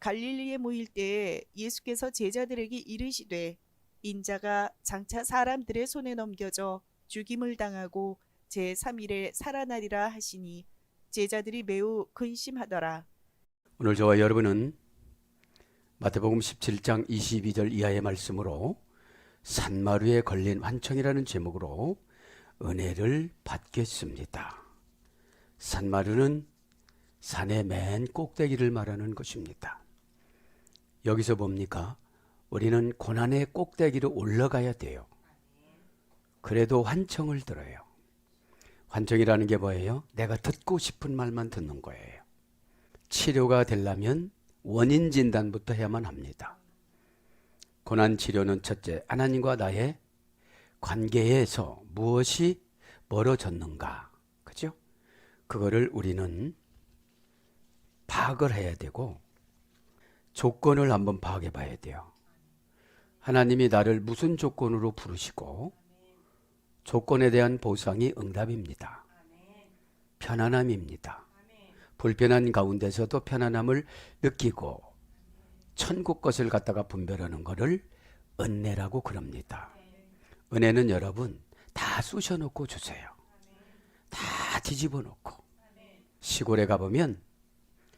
갈릴리에 모일 때 예수께서 제자들에게 이르시되 인자가 장차 사람들의 손에 넘겨져 죽임을 당하고 제3일에 살아나리라 하시니 제자들이 매우 근심하더라. 오늘 저와 여러분은 마태복음 17장 22절 이하의 말씀으로 산마루에 걸린 환청이라는 제목으로 은혜를 받겠습니다. 산마루는 산의 맨 꼭대기를 말하는 것입니다. 여기서 봅니까? 우리는 고난의 꼭대기로 올라가야 돼요. 그래도 환청을 들어요. 환청이라는 게 뭐예요? 내가 듣고 싶은 말만 듣는 거예요. 치료가 되려면 원인 진단부터 해야만 합니다. 고난 치료는 첫째, 하나님과 나의 관계에서 무엇이 멀어졌는가, 그죠? 그거를 우리는 파악을 해야 되고 조건을 한번 파악해 봐야 돼요. 하나님이 나를 무슨 조건으로 부르시고 조건에 대한 보상이 응답입니다. 편안함입니다. 불편한 가운데서도 편안함을 느끼고 천국 것을 갖다가 분별하는 것을 은혜라고 그럽니다. 은혜는 여러분 다 쑤셔놓고 주세요. 다 뒤집어 놓고. 시골에 가보면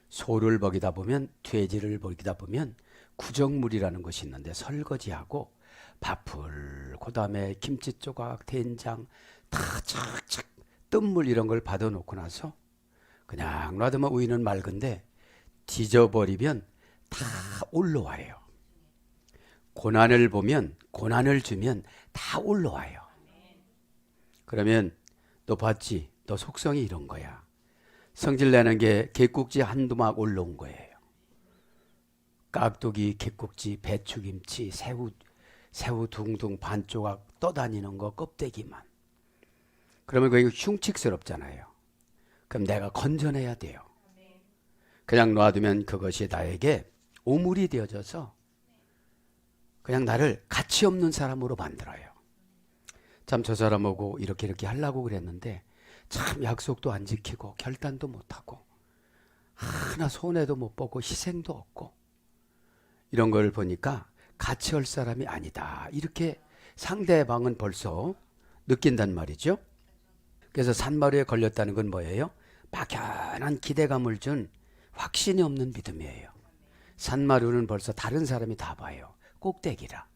소를 먹이다 보면, 돼지를 먹이다 보면 구정물이라는 것이 있는데 설거지하고 밥풀, 그 다음에 김치 조각, 된장 다 착착 뜬물 이런 걸 받아놓고 나서 그냥 놔두면 우유는 맑은데 뒤져버리면 다 올라와요. 고난을 보면, 고난을 주면 다 올라와요. 그러면 너 봤지? 너 속성이 이런 거야. 성질 내는 게 개국지 한두 막 올라온 거예요. 깍두기, 개국지, 배추김치, 새우 둥둥 반 조각 떠다니는 거 껍데기만. 그러면 그게 흉측스럽잖아요. 그럼 내가 건져내야 돼요. 그냥 놔두면 그것이 나에게 오물이 되어져서 그냥 나를 가치 없는 사람으로 만들어요. 참 저 사람하고 이렇게 하려고 그랬는데 참 약속도 안 지키고 결단도 못하고 하나 손해도 못 보고 희생도 없고 이런 걸 보니까 같이 할 사람이 아니다. 이렇게 상대방은 벌써 느낀단 말이죠. 그래서 산마루에 걸렸다는 건 뭐예요? 막연한 기대감을 준 확신이 없는 믿음이에요. 산마루는 벌써 다른 사람이 다 봐요. 꼭대기라.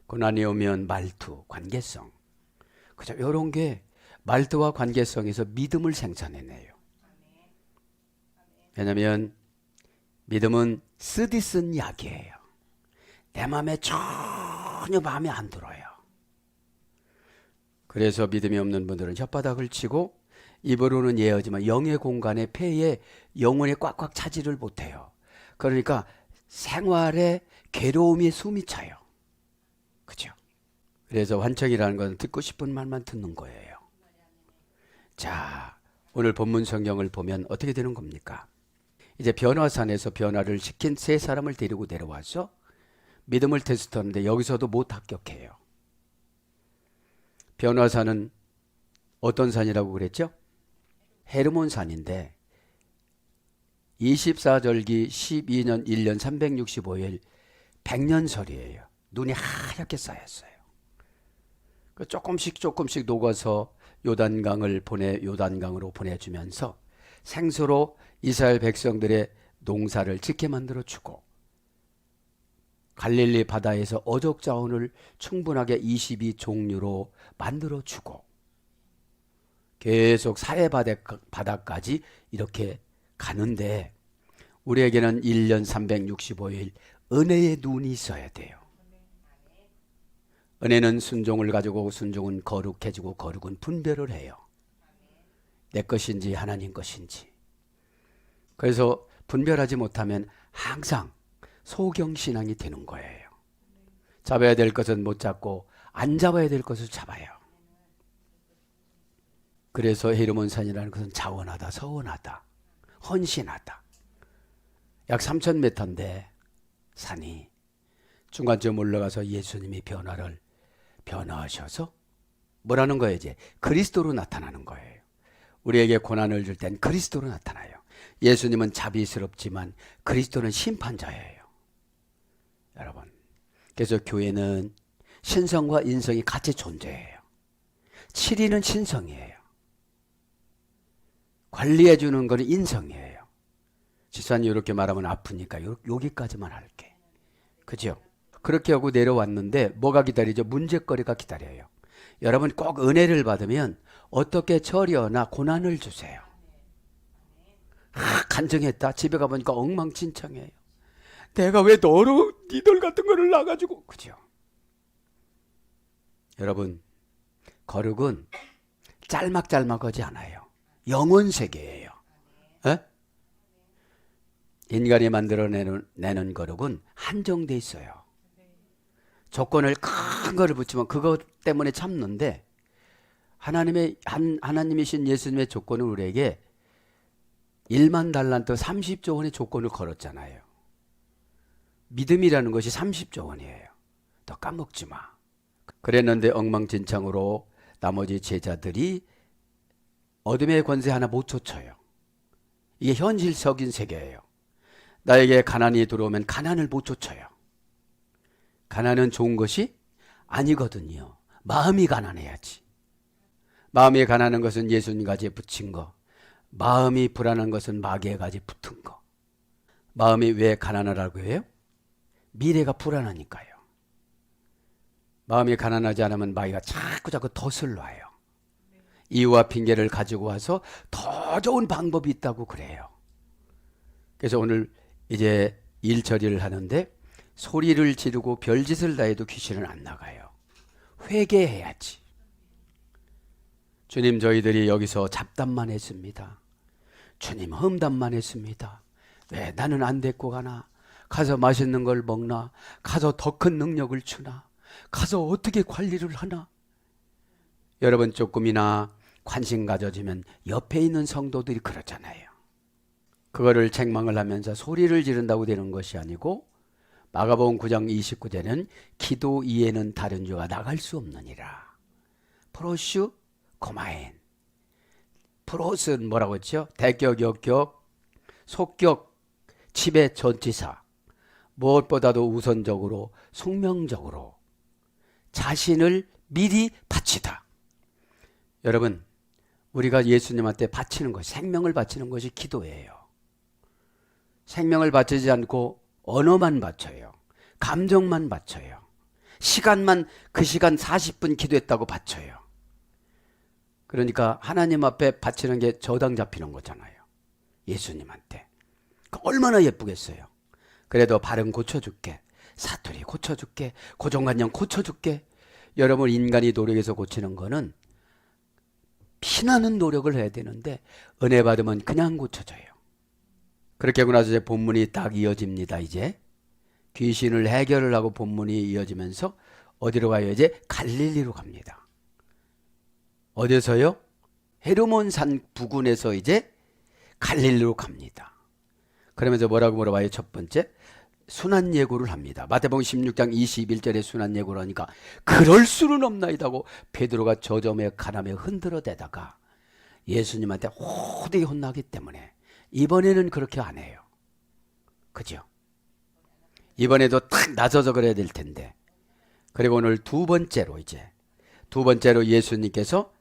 고난이 오면 말투, 관계성. 그죠? 이런 게 말투와 관계성에서 믿음을 생산해내요. 왜냐하면 믿음은 쓰디쓴 약이에요. 내 마음에 전혀 마음에 안 들어요. 그래서 믿음이 없는 분들은 혓바닥을 치고 입으로는 예하지만 영의 공간에 폐에 영혼에 꽉꽉 차지를 못해요. 그러니까 생활에 괴로움이 숨이 차요. 그죠? 그래서 환청이라는 건 듣고 싶은 말만 듣는 거예요. 자, 오늘 본문 성경을 보면 어떻게 되는 겁니까? 이제 변화산에서 변화를 시킨 세 사람을 데리고 내려와서 믿음을 테스트하는데 여기서도 못 합격해요. 변화산은 어떤 산이라고 그랬죠? 헤르몬 산인데 24절기 12년 1년 365일 100년설이에요. 눈이 하얗게 쌓였어요. 조금씩 녹아서 요단강으로 보내주면서 생수로 이스라엘 백성들의 농사를 짓게 만들어주고 갈릴리 바다에서 어족 자원을 충분하게 22종류로 만들어주고 계속 사해 바다까지 이렇게 가는데 우리에게는 1년 365일 은혜의 눈이 있어야 돼요. 은혜는 순종을 가지고 순종은 거룩해지고 거룩은 분별을 해요. 내 것인지 하나님 것인지. 그래서 분별하지 못하면 항상 소경신앙이 되는 거예요. 잡아야 될 것은 못 잡고 안 잡아야 될 것을 잡아요. 그래서 헤르몬산이라는 것은 자원하다, 서원하다, 헌신하다. 약 3,000m인데 산이 중간쯤 올라가서 예수님이 변화하셔서 뭐라는 거예요? 이제 그리스도로 나타나는 거예요. 우리에게 고난을 줄 땐 그리스도로 나타나요. 예수님은 자비스럽지만 그리스도는 심판자예요. 여러분, 그래서 교회는 신성과 인성이 같이 존재해요. 7위는 신성이에요. 관리해 주는 거는 인성이에요. 지사님 이렇게 말하면 아프니까 여기까지만 할게. 그죠? 그렇게 하고 내려왔는데 뭐가 기다리죠? 문제거리가 기다려요. 여러분 꼭 은혜를 받으면 어떻게 처리하나 고난을 주세요. 간증했다. 집에 가보니까 엉망진창이에요. 내가 왜 너로 니들 같은 거를 놔가지고. 그죠? 여러분, 거룩은 짤막짤막하지 않아요. 영혼 세계예요. 에? 인간이 만들어내는 거룩은 한정돼 있어요. 조건을 큰 거를 붙이면 그것 때문에 참는데 하나님이신 예수님의 조건은 우리에게 1만 달란트 30조 원의 조건을 걸었잖아요. 믿음이라는 것이 30조 원이에요. 너 까먹지 마. 그랬는데 엉망진창으로 나머지 제자들이 어둠의 권세 하나 못 쫓아요. 이게 현실적인 세계예요. 나에게 가난이 들어오면 가난을 못 쫓아요. 가난은 좋은 것이 아니거든요. 마음이 가난해야지. 마음이 가난한 것은 예수님 가지에 붙인 거. 마음이 불안한 것은 마귀의 가지에 붙은 거. 마음이 왜 가난하라고 해요? 미래가 불안하니까요. 마음이 가난하지 않으면 마귀가 자꾸 덫을 놔요. 이유와 핑계를 가지고 와서 더 좋은 방법이 있다고 그래요. 그래서 오늘 이제 일 처리를 하는데 소리를 지르고 별짓을 다 해도 귀신은 안 나가요. 회개해야지. 주님, 저희들이 여기서 잡담만 했습니다. 주님, 험담만 했습니다. 왜 나는 안 데리고 가나? 가서 맛있는 걸 먹나? 가서 더 큰 능력을 주나? 가서 어떻게 관리를 하나? 여러분 조금이나 관심 가져지면 옆에 있는 성도들이 그렇잖아요. 그거를 책망을 하면서 소리를 지른다고 되는 것이 아니고 마가복음 9장 29절에는 기도 이에는 다른 주가 나갈 수 없느니라. 프로슈 고마엔. 프로스는 뭐라고 했죠? 대격, 역격, 속격, 지배 전치사. 무엇보다도 우선적으로 숙명적으로 자신을 미리 바치다. 여러분, 우리가 예수님한테 바치는 것, 생명을 바치는 것이 기도예요. 생명을 바치지 않고 언어만 바쳐요. 감정만 바쳐요. 시간만 그 시간 40분 기도했다고 바쳐요. 그러니까 하나님 앞에 바치는 게 저당 잡히는 거잖아요. 예수님한테. 얼마나 예쁘겠어요. 그래도 발음 고쳐줄게. 사투리 고쳐줄게. 고정관념 고쳐줄게. 여러분, 인간이 노력해서 고치는 거는 피나는 노력을 해야 되는데 은혜 받으면 그냥 고쳐져요. 그렇게 하고 나서 이제 본문이 딱 이어집니다. 이제 귀신을 해결을 하고 본문이 이어지면서 어디로 가요? 이제 갈릴리로 갑니다. 어디서요? 헤르몬산 부근에서 이제 갈릴리로 갑니다. 그러면서 뭐라고 물어봐요? 첫 번째, 순환 예고를 합니다. 마태복음 16장 21절에 순환 예고를 하니까 그럴 수는 없나이다고 베드로가 저점에 가람에 흔들어대다가 예수님한테 호되게 혼나기 때문에 이번에는 그렇게 안 해요. 그죠? 이번에도 탁 나서서 그래야 될 텐데. 그리고 오늘 두 번째로 예수님께서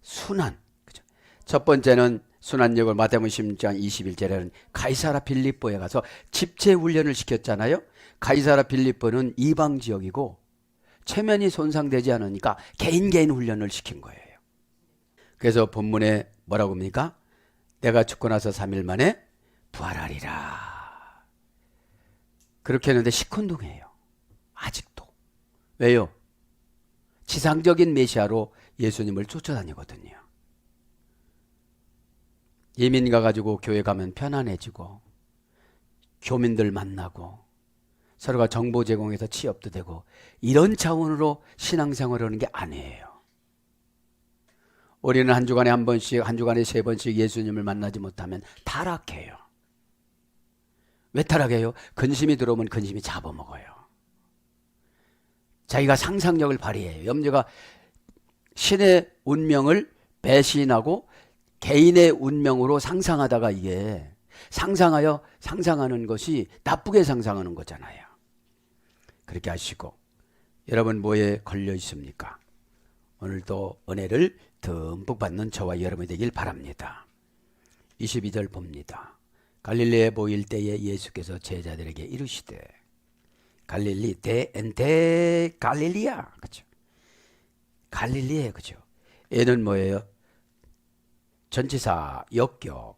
순환. 그죠? 첫 번째는 순환역을 마태복음 16장 21절에는 가이사라 빌립보에 가서 집체 훈련을 시켰잖아요. 가이사라 빌립보는 이방 지역이고 체면이 손상되지 않으니까 개인 훈련을 시킨 거예요. 그래서 본문에 뭐라고 합니까? 내가 죽고 나서 3일 만에 부활하리라. 그렇게 했는데 시큰둥해요. 아직도. 왜요? 지상적인 메시아로 예수님을 쫓아다니거든요. 이민 가가지고 교회 가면 편안해지고 교민들 만나고 서로가 정보 제공해서 취업도 되고 이런 차원으로 신앙생활을 하는 게 아니에요. 우리는 한 주간에 한 번씩, 한 주간에 3번씩 예수님을 만나지 못하면 타락해요. 왜 타락해요? 근심이 들어오면 근심이 잡아먹어요. 자기가 상상력을 발휘해요. 염려가 신의 운명을 배신하고 개인의 운명으로 상상하다가 이게 상상하는 것이 나쁘게 상상하는 거잖아요. 그렇게 하시고 여러분 뭐에 걸려 있습니까? 오늘도 은혜를 듬뿍 받는 저와 여러분이 되길 바랍니다. 22절 봅니다. 갈릴리에 모일 때에 예수께서 제자들에게 이르시되 갈릴리 데 갈릴리야. 그죠? 갈릴리에 그죠? 얘는 뭐예요? 전치사 역격.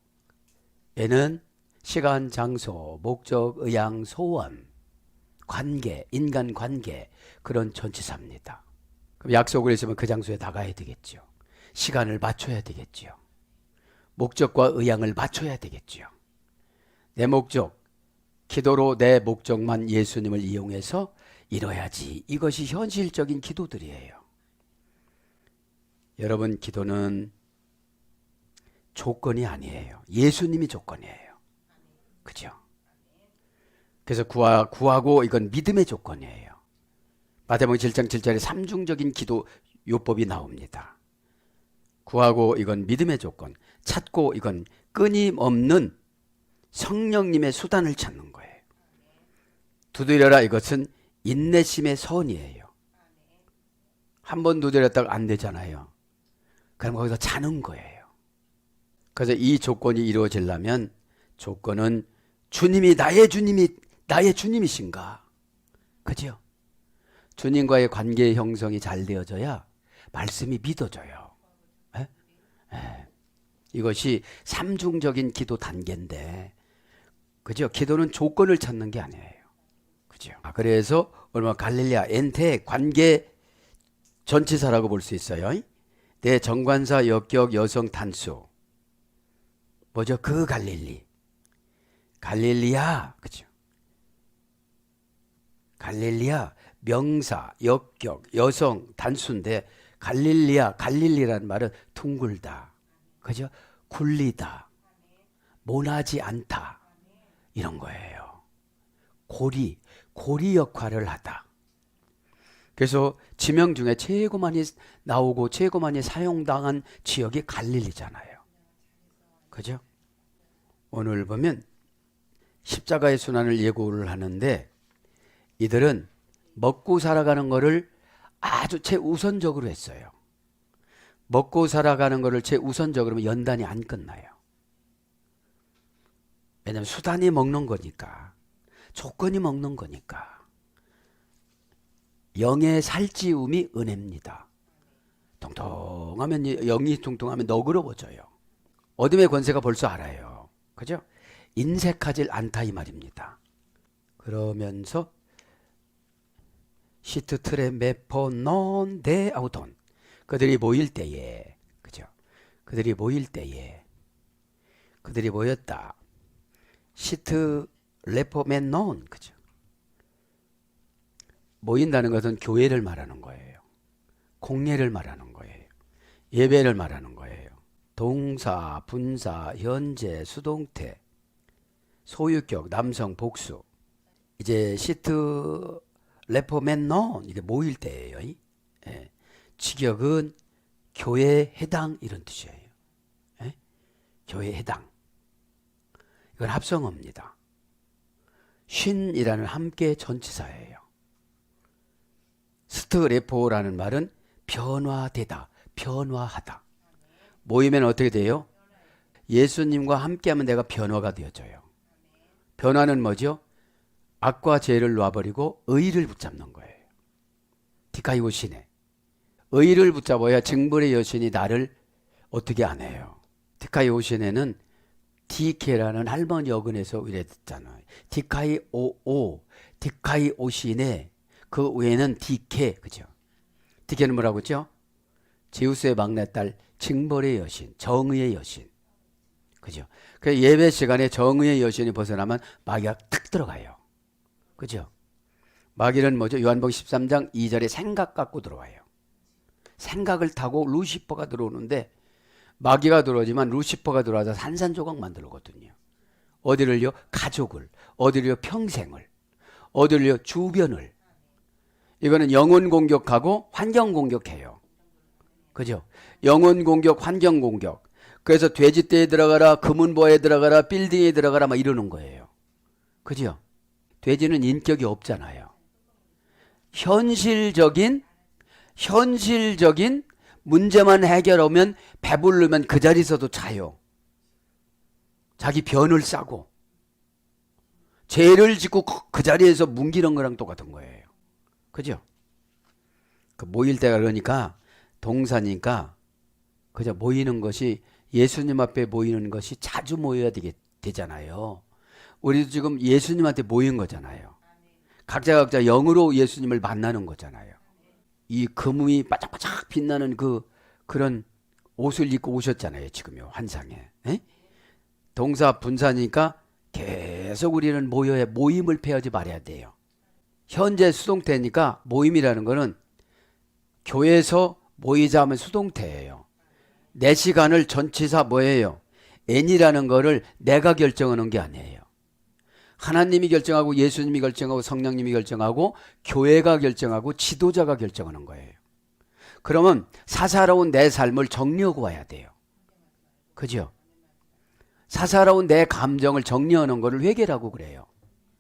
얘는 시간, 장소, 목적, 의향, 소원, 관계, 인간 관계 그런 전치사입니다. 그럼 약속을 했으면 그 장소에 나가야 되겠죠. 시간을 맞춰야 되겠죠. 목적과 의향을 맞춰야 되겠죠. 내 목적, 기도로 내 목적만 예수님을 이용해서 이뤄야지. 이것이 현실적인 기도들이에요. 여러분 기도는 조건이 아니에요. 예수님이 조건이에요. 그죠? 그래서 구하고 이건 믿음의 조건이에요. 마태복음 7장 7절에 삼중적인 기도 요법이 나옵니다. 구하고 이건 믿음의 조건, 찾고 이건 끊임없는 성령님의 수단을 찾는 거예요. 두드려라 이것은 인내심의 선이에요. 한 번 두드렸다가 안 되잖아요. 그럼 거기서 자는 거예요. 그래서 이 조건이 이루어지려면 조건은 주님이 나의 주님이신가? 그죠? 주님과의 관계 형성이 잘 되어져야 말씀이 믿어져요. 에? 에. 이것이 삼중적인 기도 단계인데, 그죠? 기도는 조건을 찾는 게 아니에요. 그죠? 그래서 얼마 갈릴리아 엔테 관계 전치사라고 볼 수 있어요. 내 정관사 역격 여성 단수. 뭐죠? 그 갈릴리아. 그죠? 갈릴리아 명사, 역격, 여성 단수인데 갈릴리라는 말은 둥글다. 그죠? 굴리다. 모나지 않다. 이런 거예요. 고리 역할을 하다. 그래서 지명 중에 최고 많이 나오고 최고 많이 사용당한 지역이 갈릴리잖아요. 그죠? 오늘 보면 십자가의 순환을 예고를 하는데 이들은 먹고 살아가는 거를 아주 최우선적으로 했어요. 먹고 살아가는 거를 최우선적으로 하면 연단이 안 끝나요. 왜냐하면 수단이 먹는 거니까. 조건이 먹는 거니까. 영의 살찌움이 은혜입니다. 통통하면 영이 통통하면 너그러워져요. 어둠의 권세가 벌써 알아요. 그죠? 인색하질 않다 이 말입니다. 그러면서 시트 트레 메포 논 데 아우돈 그들이 모일 때에 그죠? 그들이 모였다. 시트 레포멘 논 그죠? 모인다는 것은 교회를 말하는 거예요. 공예를 말하는 거예요. 예배를 말하는 거예요. 동사, 분사, 현재, 수동태, 소유격, 남성, 복수. 이제 시트 레포멘논 이게 모일 때예요. 예. 직역은 교회에 해당 이런 뜻이에요. 예? 교회에 해당. 이건 합성어입니다. 쉰이라는 함께 전치사예요. 스트레포라는 말은 변화되다, 변화하다. 모이면 어떻게 돼요? 예수님과 함께하면 내가 변화가 되어져요. 변화는 뭐죠? 악과 죄를 놔버리고 의를 붙잡는 거예요. 디카이오시네. 의를 붙잡아야 징벌의 여신이 나를 어떻게 안 해요. 디카이오시네는 디케라는 할머니 어근에서 이랬잖아요. 디카이오시네. 그 외에는 디케, 그죠? 디케는 뭐라고 했죠? 제우스의 막내딸 징벌의 여신, 정의의 여신. 그죠? 그 예배 시간에 정의의 여신이 벗어나면 마귀가 탁 들어가요. 그죠? 마귀는 뭐죠? 요한복음 13장 2절에 생각 갖고 들어와요. 생각을 타고 루시퍼가 들어오는데 마귀가 들어오지만 루시퍼가 들어와서 산산조각 만들거든요. 어디를요? 가족을. 어디를요? 평생을. 어디를요? 주변을. 이거는 영혼 공격하고 환경 공격해요. 그죠? 영혼 공격, 환경 공격. 그래서 돼지떼에 들어가라, 금은보에 들어가라, 빌딩에 들어가라 막 이러는 거예요. 그죠? 돼지는 인격이 없잖아요. 현실적인 문제만 해결하면 배부르면 그 자리에서도 자요. 자기 변을 싸고 죄를 짓고 그 자리에서 뭉기는 거랑 똑같은 거예요. 그죠? 그 모일 때가 그러니까 동사니까 그저 모이는 것이 예수님 앞에 모이는 것이 자주 모여야 되잖아요. 우리도 지금 예수님한테 모인 거잖아요. 각자 영으로 예수님을 만나는 거잖아요. 이 금이 바짝바짝 빛나는 그런 옷을 입고 오셨잖아요. 지금요. 환상에. 에? 동사 분사니까 계속 우리는 모임을 폐하지 말아야 돼요. 현재 수동태니까 모임이라는 거는 교회에서 모이자 하면 수동태예요. 내 시간을 전치사 뭐예요? n이라는 거를 내가 결정하는 게 아니에요. 하나님이 결정하고 예수님이 결정하고 성령님이 결정하고 교회가 결정하고 지도자가 결정하는 거예요. 그러면 사사로운 내 삶을 정리하고 와야 돼요. 그죠? 사사로운 내 감정을 정리하는 거를 회개라고 그래요.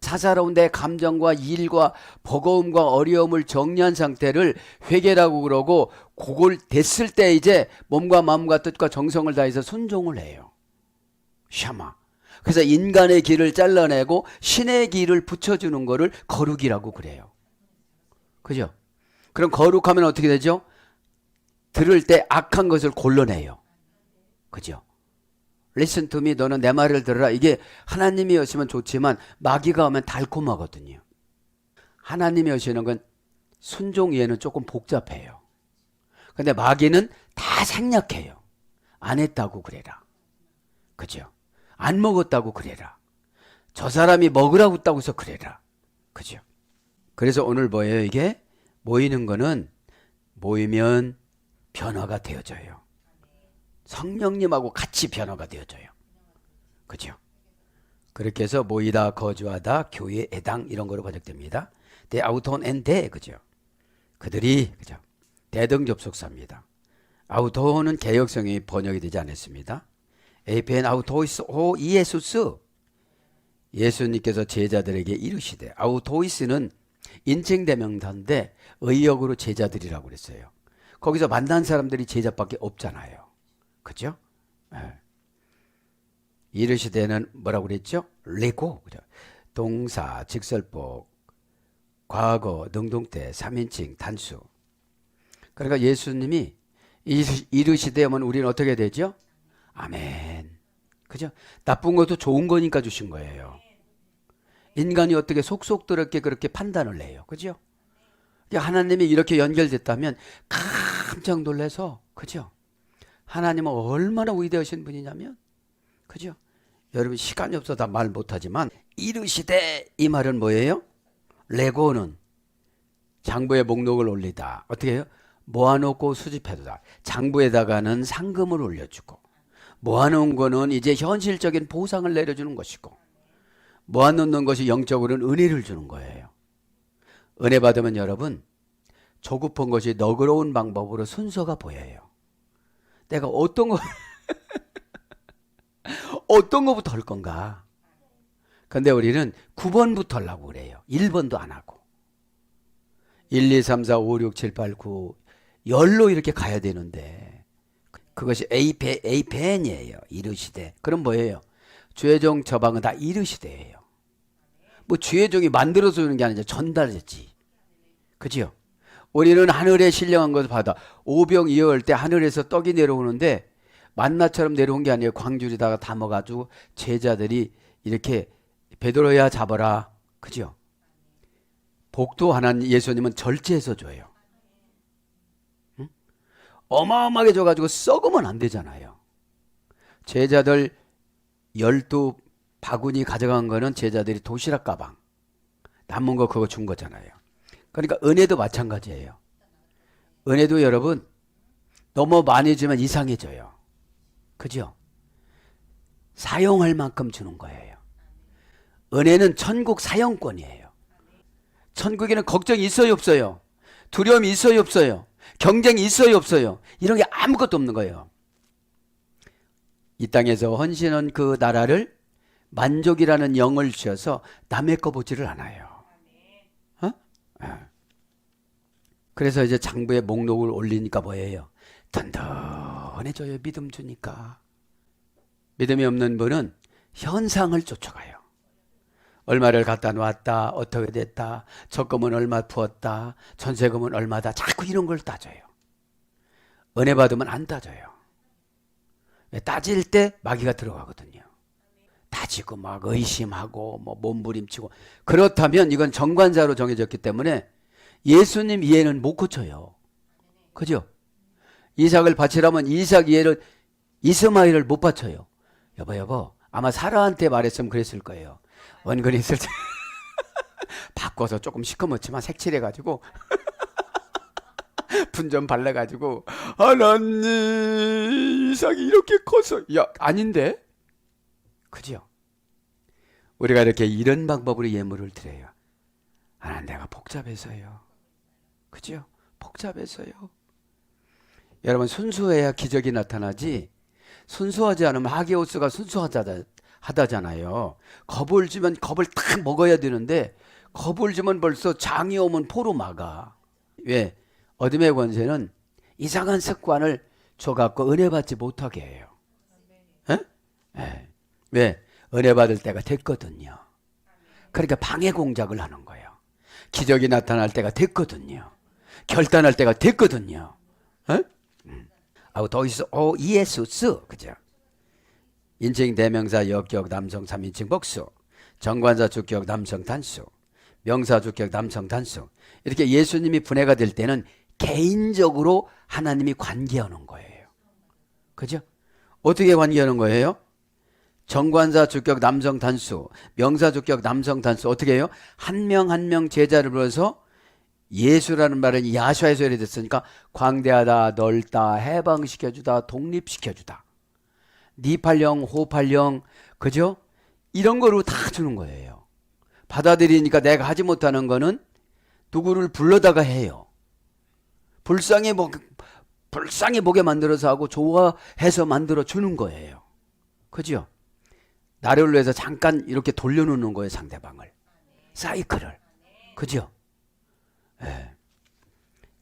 사사로운 내 감정과 일과 버거움과 어려움을 정리한 상태를 회개라고 그러고 그걸 됐을 때 이제 몸과 마음과 뜻과 정성을 다해서 순종을 해요. 샤마. 그래서 인간의 길을 잘라내고 신의 길을 붙여주는 거를 거룩이라고 그래요. 그죠? 그럼 거룩하면 어떻게 되죠? 들을 때 악한 것을 골라내요. 그죠? Listen to me, 너는 내 말을 들으라. 이게 하나님이 여시면 좋지만 마귀가 오면 달콤하거든요. 하나님이 여시는 건 순종 이해는 조금 복잡해요. 근데 마귀는 다 생략해요. 안 했다고 그래라. 그죠? 안 먹었다고 그래라. 저 사람이 먹으라고 했다고 해서 그래라. 그죠? 그래서 오늘 뭐예요 이게? 모이는 거는 모이면 변화가 되어져요. 성령님하고 같이 변화가 되어져요. 그죠? 그렇게 해서 모이다, 거주하다, 교회에 해당 이런 거로 번역됩니다. 대 아우톤 앤대 그죠? 그들이 그죠? 대등접속사입니다. 아우토는 개역성이 번역이 되지 않았습니다. 에이펜 아우토이스 오 이에수스 예수님께서 제자들에게 이르시되 아우토이스는 인칭대명사인데 의역으로 제자들이라고 그랬어요. 거기서 만난 사람들이 제자밖에 없잖아요. 그죠? 네. 이르시되는 뭐라고 그랬죠? 레고 그죠? 동사, 직설법, 과거, 능동태, 3인칭, 단수. 그러니까 예수님이 이르시되 하면 우리는 어떻게 되죠? 아멘. 그죠? 나쁜 것도 좋은 거니까 주신 거예요. 인간이 어떻게 속속들었게 그렇게 판단을 해요. 그죠? 하나님이 이렇게 연결됐다면 깜짝 놀라서, 그죠? 하나님은 얼마나 위대하신 분이냐면, 그죠? 여러분 시간이 없어서 다 말 못하지만 이르시되 이 말은 뭐예요? 레고는 장부에 목록을 올리다. 어떻게 해요? 모아놓고 수집해두다. 장부에다가는 상금을 올려주고 모아놓은 거는 이제 현실적인 보상을 내려주는 것이고 모아놓는 것이 영적으로는 은혜를 주는 거예요. 은혜 받으면 여러분 조급한 것이 너그러운 방법으로 순서가 보여요. 내가 어떤 거부터 할 건가? 근데 우리는 9번부터 하려고 그래요. 1번도 안 하고 1, 2, 3, 4, 5, 6, 7, 8, 9 10로 이렇게 가야 되는데 그것이 에이펜이에요. 이르시되. 그럼 뭐예요? 죄종 처방은 다 이르시되예요. 뭐 죄종이 만들어서 주는 게 아니라 전달했지. 그죠? 우리는 하늘에 신령한 것을 받아 오병이어올 때 하늘에서 떡이 내려오는데 만나처럼 내려온 게 아니에요. 광주리다가 담아가지고 제자들이 이렇게 베드로야 잡아라. 그죠? 복도 하나님 예수님은 절제해서 줘요. 응? 어마어마하게 줘가지고 썩으면 안 되잖아요. 제자들 12바구니 가져간 거는 제자들이 도시락 가방 남은 거 그거 준 거잖아요. 그러니까 은혜도 마찬가지예요. 은혜도 여러분 너무 많이 주면 이상해져요. 그죠? 사용할 만큼 주는 거예요. 은혜는 천국 사용권이에요. 천국에는 걱정이 있어요 없어요? 두려움이 있어요 없어요? 경쟁이 있어요 없어요? 이런 게 아무것도 없는 거예요. 이 땅에서 헌신한 그 나라를 만족이라는 영을 주셔서 남의 거 보지를 않아요. 어? 그래서 이제 장부에 목록을 올리니까 뭐예요? 든든해져요. 믿음 주니까. 믿음이 없는 분은 현상을 쫓아가요. 얼마를 갖다 놨다, 어떻게 됐다, 적금은 얼마 부었다, 전세금은 얼마다, 자꾸 이런 걸 따져요. 은혜 받으면 안 따져요. 따질 때 마귀가 들어가거든요. 따지고 막 의심하고 뭐 몸부림치고. 그렇다면 이건 정관자로 정해졌기 때문에 예수님 이해는 못 고쳐요. 그죠? 이삭을 바치라면 이삭 이해를, 이스마엘을 못 바쳐요. 여보 아마 사라한테 말했으면 그랬을 거예요. 은근히 있을 때 바꿔서 조금 시커멓지만 색칠해가지고 분 좀 발라가지고, 하나님 이삭이 이렇게 커서, 야 아닌데? 그죠? 우리가 이렇게 이런 방법으로 예물을 드려요. 하나님 내가 복잡해서요. 그죠? 복잡해서요. 여러분 순수해야 기적이 나타나지, 순수하지 않으면 하게오스가 순수하다잖아요. 겁을 주면 겁을 딱 먹어야 되는데 겁을 주면 벌써 장이 오면 포로 막아. 왜? 어둠의 권세는 이상한 습관을 줘갖고 은혜 받지 못하게 해요. 네. 왜? 은혜 받을 때가 됐거든요. 그러니까 방해 공작을 하는 거예요. 기적이 나타날 때가 됐거든요. 결단할 때가 됐거든요. 더 있어. 예수스. 그죠? 인칭 대명사 역격 남성 3인칭 복수, 정관사 주격 남성 단수, 명사 주격 남성 단수. 이렇게 예수님이 분해가 될 때는 개인적으로 하나님이 관계하는 거예요. 그죠? 어떻게 관계하는 거예요? 정관사 주격 남성 단수, 명사 주격 남성 단수. 어떻게 해요? 한 명 한 명 제자를 불러서, 예수라는 말은 야슈아에서 이랬으니까 광대하다, 넓다, 해방시켜주다, 독립시켜주다, 니팔령, 호팔령, 그죠? 이런 거로 다 주는 거예요. 받아들이니까 내가 하지 못하는 거는 누구를 불러다가 해요. 불쌍해 보게 만들어서 하고 좋아해서 만들어 주는 거예요. 그죠? 나를 위해서 잠깐 이렇게 돌려놓는 거예요, 상대방을. 사이클을. 그죠? 예.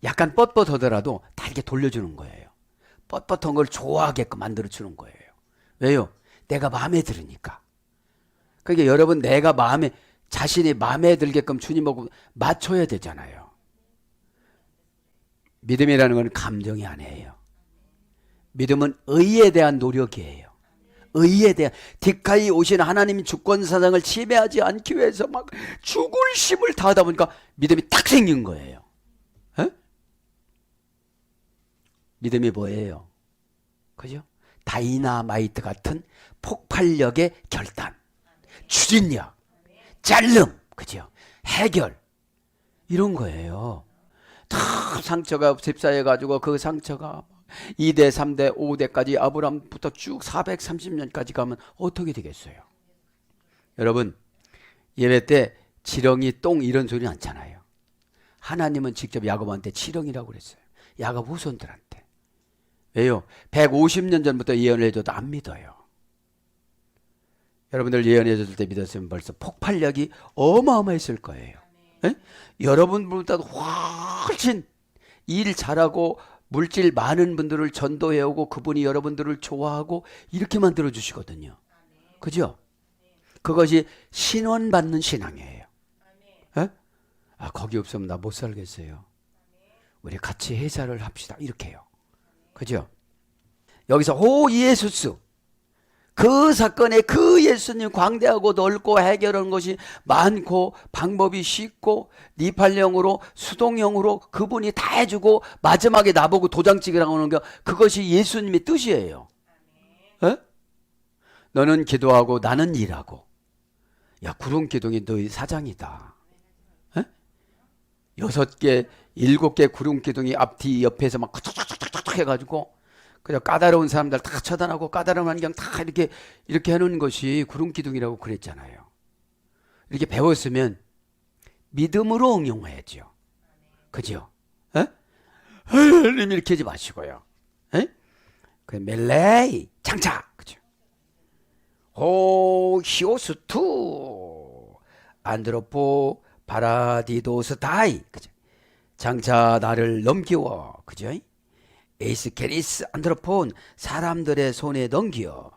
약간 뻣뻣하더라도 다 이렇게 돌려주는 거예요. 뻣뻣한 걸 좋아하게끔 만들어주는 거예요. 왜요? 내가 마음에 들으니까. 그러니까 여러분, 내가 자신이 마음에 들게끔 주님하고 맞춰야 되잖아요. 믿음이라는 건 감정이 아니에요. 믿음은 의에 대한 노력이에요. 의에 대한, 뒷가이 오신 하나님 주권사상을 침해하지 않기 위해서 막 죽을 힘을 다하다 보니까 믿음이 딱 생긴 거예요. 에? 믿음이 뭐예요? 그죠? 다이나마이트 같은 폭발력의 결단, 추진력, 짤름, 그죠? 해결, 이런 거예요. 다 상처가 집사해가지고 그 상처가 2대, 3대, 5대까지 아브라함부터 쭉 430년까지 가면 어떻게 되겠어요? 여러분, 예배 때 지렁이, 똥 이런 소리 않잖아요. 하나님은 직접 야곱한테 지렁이라고 그랬어요. 야곱 후손들한테. 왜요? 150년 전부터 예언을 해줘도 안 믿어요. 여러분들 예언해 줄 때 믿었으면 벌써 폭발력이 어마어마했을 거예요. 에? 여러분보다도 훨씬 일 잘하고 물질 많은 분들을 전도해오고 그분이 여러분들을 좋아하고 이렇게 만들어 주시거든요. 그죠? 그것이 신원받는 신앙이에요. 에? 아, 거기 없으면 나 못 살겠어요. 우리 같이 회사를 합시다. 이렇게 해요. 그죠? 여기서 오 예수스, 그 사건에 그 예수님 광대하고 넓고 해결하는 것이 많고 방법이 쉽고 니팔령으로 수동형으로 그분이 다 해주고 마지막에 나보고 도장 찍으라고 하는 게 그것이 예수님의 뜻이에요. 에? 너는 기도하고 나는 일하고. 야, 구름기둥이 너희 사장이다. 에? 6개 7개 구름기둥이 앞뒤 옆에서 막 탁탁탁탁 해가지고 그냥 까다로운 사람들 다 처단하고 까다로운 환경 다 이렇게 해놓은 것이 구름기둥이라고 그랬잖아요. 이렇게 배웠으면 믿음으로 응용해야죠. 그죠? 하나님 이렇게 하지 마시고요. 에? 그 멜레이 장차. 그죠? 호 히오스투 안드로포 파라디도스 다이. 그죠? 장차 나를 넘기워. 그죠? 에이스케리스 안드로폰 사람들의 손에 넘겨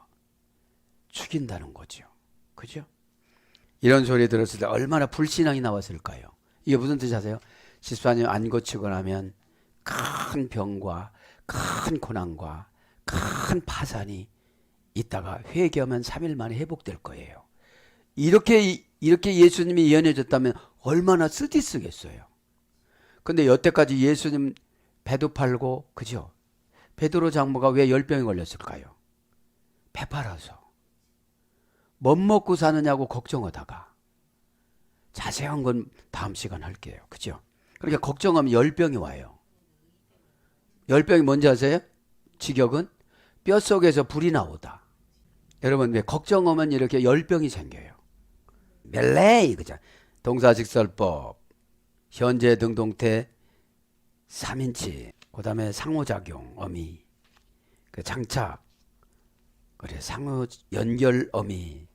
죽인다는 거죠. 그죠? 이런 소리 들었을 때 얼마나 불신앙이 나왔을까요? 이게 무슨 뜻 아세요? 14년 안 고치고 나면 큰 병과 큰 고난과 큰 파산이 있다가 회개하면 3일 만에 회복될 거예요. 이렇게 예수님이 예언해 줬다면 얼마나 쓰디쓰겠어요. 근데 여태까지 예수님 배도 팔고, 그죠? 베드로 장모가 왜 열병에 걸렸을까요? 배 팔아서. 못 먹고 사느냐고 걱정하다가. 자세한 건 다음 시간 할게요. 그죠? 그렇게 걱정하면 열병이 와요. 열병이 뭔지 아세요? 직역은 뼛속에서 불이 나오다. 여러분, 왜 걱정하면 이렇게 열병이 생겨요? 멜레이, 그죠? 동사직설법, 현재 등동태 3인치, 그 다음에 상호작용, 어미, 그 장착, 그래, 상호 연결 어미,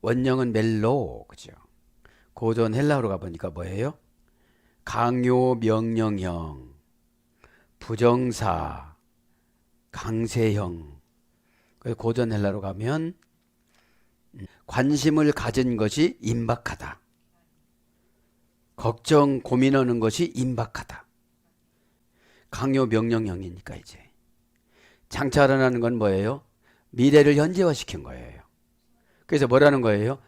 원형은 멜로, 그죠? 고전 헬라어로 가보니까 뭐예요? 강요 명령형, 부정사, 강세형. 고전 헬라로 가면 관심을 가진 것이 임박하다. 걱정, 고민하는 것이 임박하다. 강요 명령형이니까 이제. 장차라는 건 뭐예요? 미래를 현재화시킨 거예요. 그래서 뭐라는 거예요?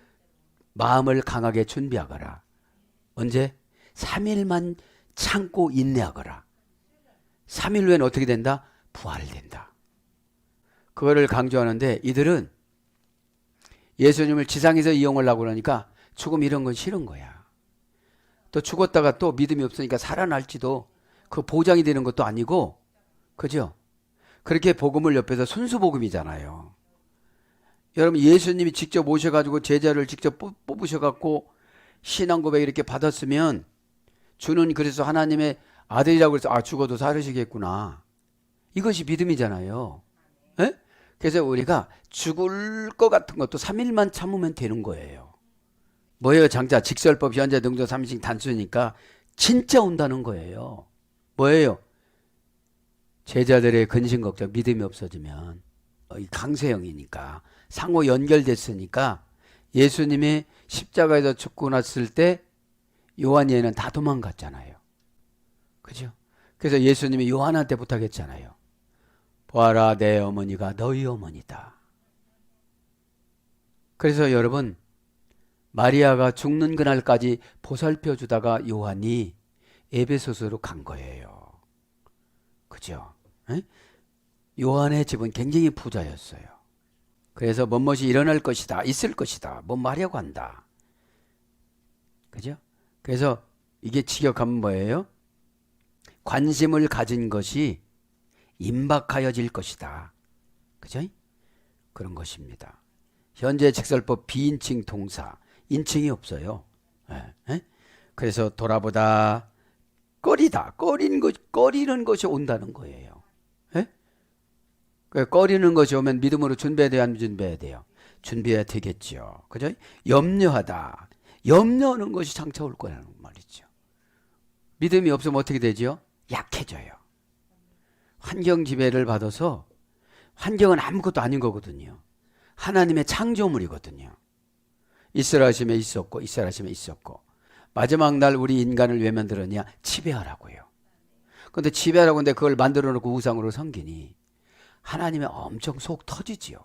마음을 강하게 준비하거라. 언제? 3일만 참고 인내하거라. 3일 후에는 어떻게 된다? 부활된다. 그거를 강조하는데 이들은 예수님을 지상에서 이용하려고 그러니까 죽음 이런 건 싫은 거야. 또 죽었다가 또 믿음이 없으니까 살아날지도 그 보장이 되는 것도 아니고, 그죠? 그렇게 복음을 옆에서 순수 복음이잖아요. 여러분, 예수님이 직접 오셔가지고 제자를 직접 뽑으셔갖고 신앙 고백 이렇게 받았으면 주는 그래서 하나님의 아들이라고 해서 죽어도 살으시겠구나. 이것이 믿음이잖아요. 에? 그래서 우리가 죽을 것 같은 것도 3일만 참으면 되는 거예요. 뭐예요? 장차 직설법 현재 등조 삼식 단수니까 진짜 온다는 거예요. 뭐예요? 제자들의 근심 걱정 믿음이 없어지면 강세형이니까 상호 연결됐으니까 예수님이 십자가에서 죽고 났을 때 요한이는 다 도망갔잖아요. 그죠? 그래서 예수님이 요한한테 부탁했잖아요. 보아라, 내 어머니가 너희 어머니다. 그래서 여러분, 마리아가 죽는 그날까지 보살펴 주다가 요한이 에베소서로 간 거예요. 그죠? 에? 요한의 집은 굉장히 부자였어요. 그래서 무엇이 일어날 것이다, 있을 것이다, 뭐 말하려고 한다. 그죠? 그래서 이게 직역하면 뭐예요? 관심을 가진 것이 임박하여질 것이다. 그죠? 그런 것입니다. 현재 직설법 비인칭 동사, 인칭이 없어요. 그래서 돌아보다, 꺼리다, 꺼리는 것이 온다는 거예요. 꺼리는 것이 오면 믿음으로 준비해야 돼요? 안 준비해야 돼요? 준비해야 되겠죠. 그죠? 염려하다. 염려하는 것이 장차 올 거라는 말이죠. 믿음이 없으면 어떻게 되죠? 약해져요. 환경 지배를 받아서, 환경은 아무것도 아닌 거거든요. 하나님의 창조물이거든요. 있으라 하시면 있었고, 있으라 하시면 있었고, 마지막 날 우리 인간을 왜 만들었냐? 지배하라고요. 근데 지배하라고 하는데 그걸 만들어 놓고 우상으로 섬기니 하나님의 엄청 속 터지지요.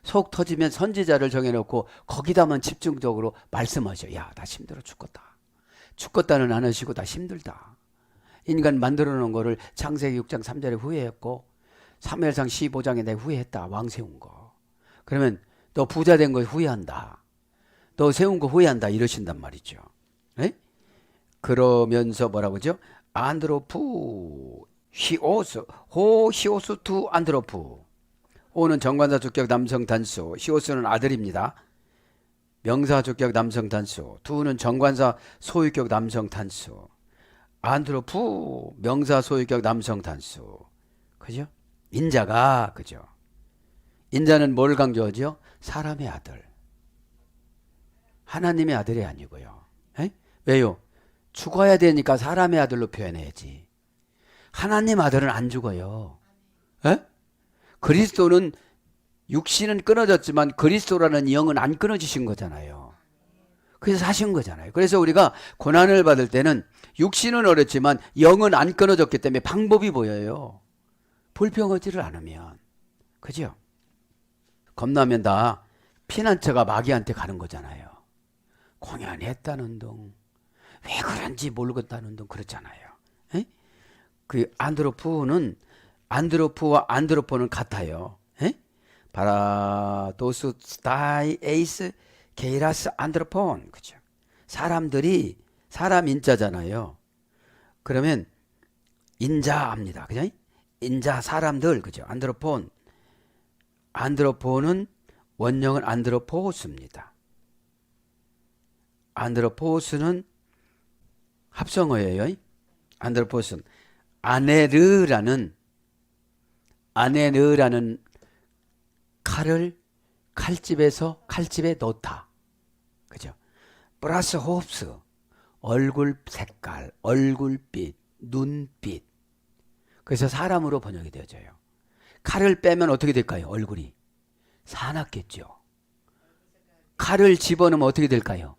속 터지면 선지자를 정해놓고 거기다만 집중적으로 말씀하셔. 야, 나 힘들어 죽겠다. 죽겠다는 안 하시고 나 힘들다. 인간 만들어 놓은 거를 창세기 6장 3절에 후회했고 사무엘상 15장에 내가 후회했다. 왕 세운 거. 그러면 너 부자 된 거 후회한다. 너 세운 거 후회한다. 이러신단 말이죠. 네? 그러면서 뭐라고 하죠? 안드로프 히오스 호 히오스 투 안드로프. 호는 정관사 주격 남성 단수, 히오스는 아들입니다. 명사 주격 남성 단수, 투는 정관사 소유격 남성 단수, 안드로프 명사 소유격 남성 단수. 그죠? 인자가, 그죠? 인자는 뭘 강조하죠? 사람의 아들. 하나님의 아들이 아니고요. 에? 왜요? 죽어야 되니까 사람의 아들로 표현해야지. 하나님 아들은 안 죽어요. 에? 그리스도는 육신은 끊어졌지만 그리스도라는 영은 안 끊어지신 거잖아요. 그래서 사신 거잖아요. 그래서 우리가 고난을 받을 때는 육신은 어렵지만 영은 안 끊어졌기 때문에 방법이 보여요. 불평하지를 않으면. 그죠? 겁나면 다 피난처가 마귀한테 가는 거잖아요. 공연했다는 둥, 왜 그런지 모르겠다는 둥 그렇잖아요. 에? 그 안드로프와 안드로포는 같아요. 에? 바라도스 스타이 에이스 게이라스 안드로폰. 그죠? 사람들이 사람 인자잖아요. 그러면 인자합니다. 그죠? 인자 사람들. 그죠? 안드로폰은 원형은 안드로포스입니다. 안드로포스는 합성어예요. 안드로포스는 아네르라는 칼집에 넣다. 그죠? 플러스 홉스, 얼굴 색깔, 얼굴빛, 눈빛. 그래서 사람으로 번역이 되어져요. 칼을 빼면 어떻게 될까요? 얼굴이 사납겠죠. 칼을 집어넣으면 어떻게 될까요?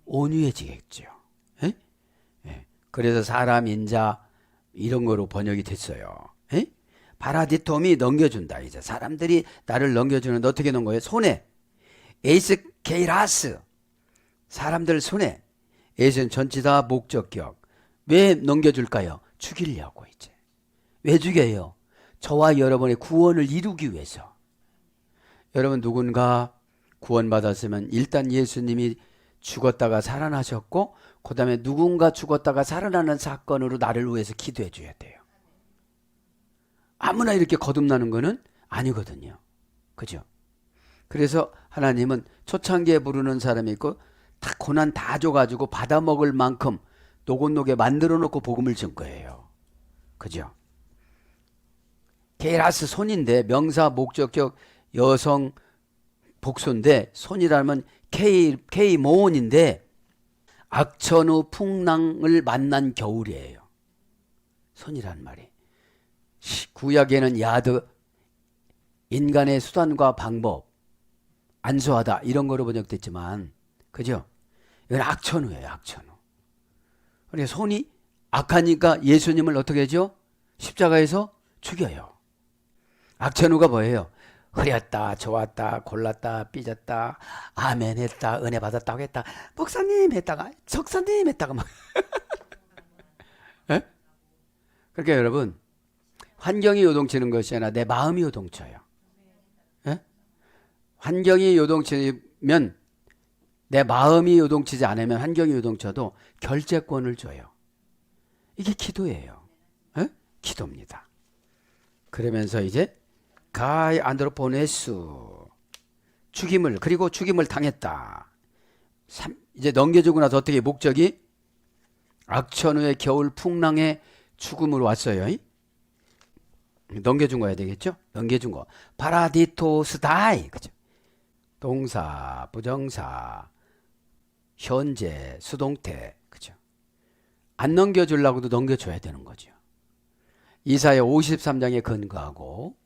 온유해지겠죠. 에? 예. 그래서 사람, 인자 이런 거로 번역이 됐어요. 에? 파라디톰이 넘겨준다. 이제 사람들이 나를 넘겨주는데 어떻게 놓은 거예요? 손에. 에이스 케이라스. 사람들 손에. 에이스는 전치사 목적격. 왜 넘겨줄까요? 죽이려고 이제. 왜 죽여요? 저와 여러분의 구원을 이루기 위해서. 여러분 누군가 구원받았으면 일단 예수님이 죽었다가 살아나셨고 그 다음에 누군가 죽었다가 살아나는 사건으로 나를 위해서 기도해 줘야 돼요. 아무나 이렇게 거듭나는 거는 아니거든요. 그죠? 그래서 하나님은 초창기에 부르는 사람이 있고 다 고난 다 줘가지고 받아먹을 만큼 노곤노게 만들어 놓고 복음을 준 거예요. 그죠? 게라스 손인데 명사 목적격 여성 복수인데 손이라면 K 모온인데 악천후 풍랑을 만난 겨울이에요. 손이란 말이. 구약에는 야드 인간의 수단과 방법 안수하다 이런 거로 번역됐지만 그죠? 이건 악천후예요. 악천후. 그러니까 손이 악하니까 예수님을 어떻게 하죠? 십자가에서 죽여요. 악천후가 뭐예요? 흐렸다, 좋았다, 골랐다, 삐졌다, 아멘 했다, 은혜 받았다고 했다, 목사님 했다가, 석사님 했다가 막. 에? 그러니까 여러분, 환경이 요동치는 것이 아니라 내 마음이 요동쳐요. 에? 환경이 요동치면 내 마음이 요동치지 않으면 환경이 요동쳐도 결재권을 줘요. 이게 기도예요. 에? 기도입니다. 그러면서 이제 가이 안드로포네스 죽임을 그리고 죽임을 당했다. 이제 넘겨주고 나서 어떻게 목적이 악천후의 겨울 풍랑의 죽음으로 왔어요. 넘겨준 거야 되겠죠? 넘겨준 거. 파라디토스다이. 그죠? 동사, 부정사, 현재, 수동태. 그죠? 안 넘겨주려고도 넘겨줘야 되는 거죠. 이사야 53장에 근거하고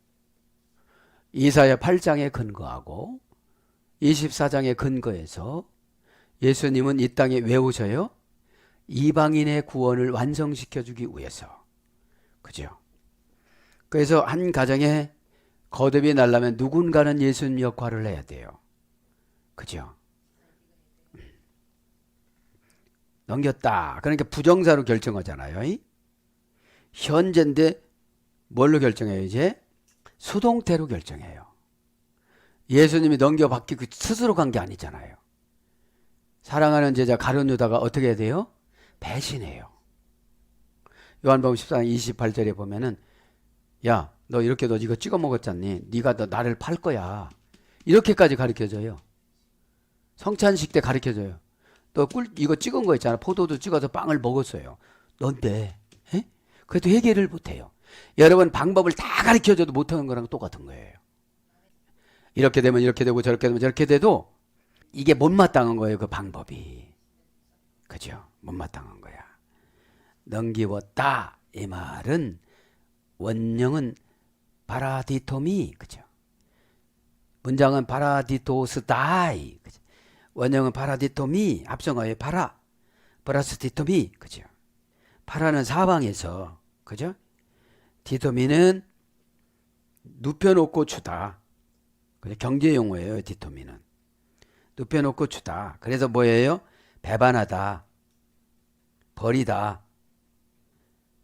이사야 8장에 근거하고 24장에 근거해서 예수님은 이 땅에 왜 오셔요? 이방인의 구원을 완성시켜 주기 위해서. 그죠? 그래서 한 가정에 거듭이 나려면 누군가는 예수님 역할을 해야 돼요. 그죠? 넘겼다. 그러니까 부정사로 결정하잖아요. 현재인데 뭘로 결정해요 이제? 수동태로 결정해요. 예수님이 넘겨받기 스스로 간 게 아니잖아요. 사랑하는 제자 가룟 유다가 어떻게 해야 돼요? 배신해요. 요한복음 14장 28절에 보면은 야, 너 이렇게 너 이거 찍어 먹었잖니? 네가 너 나를 팔 거야. 이렇게까지 가르쳐줘요. 성찬식 때 가르쳐줘요. 너 이거 찍은 거 있잖아. 포도도 찍어서 빵을 먹었어요. 넌데 그래도 해결을 못해요. 여러분 방법을 다 가르쳐줘도 못하는 거랑 똑같은 거예요. 이렇게 되면 이렇게 되고 저렇게 되면 저렇게 돼도 이게 못마땅한 거예요. 그 방법이. 그죠? 못마땅한 거야. 넘기웠다 이 말은 원형은 파라디토미, 그죠? 문장은 파라디토스다이, 그죠? 원형은 파라디토미, 합성어의 파라, 플러스 디토미, 그죠? 파라는 사방에서, 그죠? 디토미는 눕혀놓고 주다. 그죠? 경제 용어예요, 디토미는. 눕혀놓고 주다. 그래서 뭐예요? 배반하다, 버리다,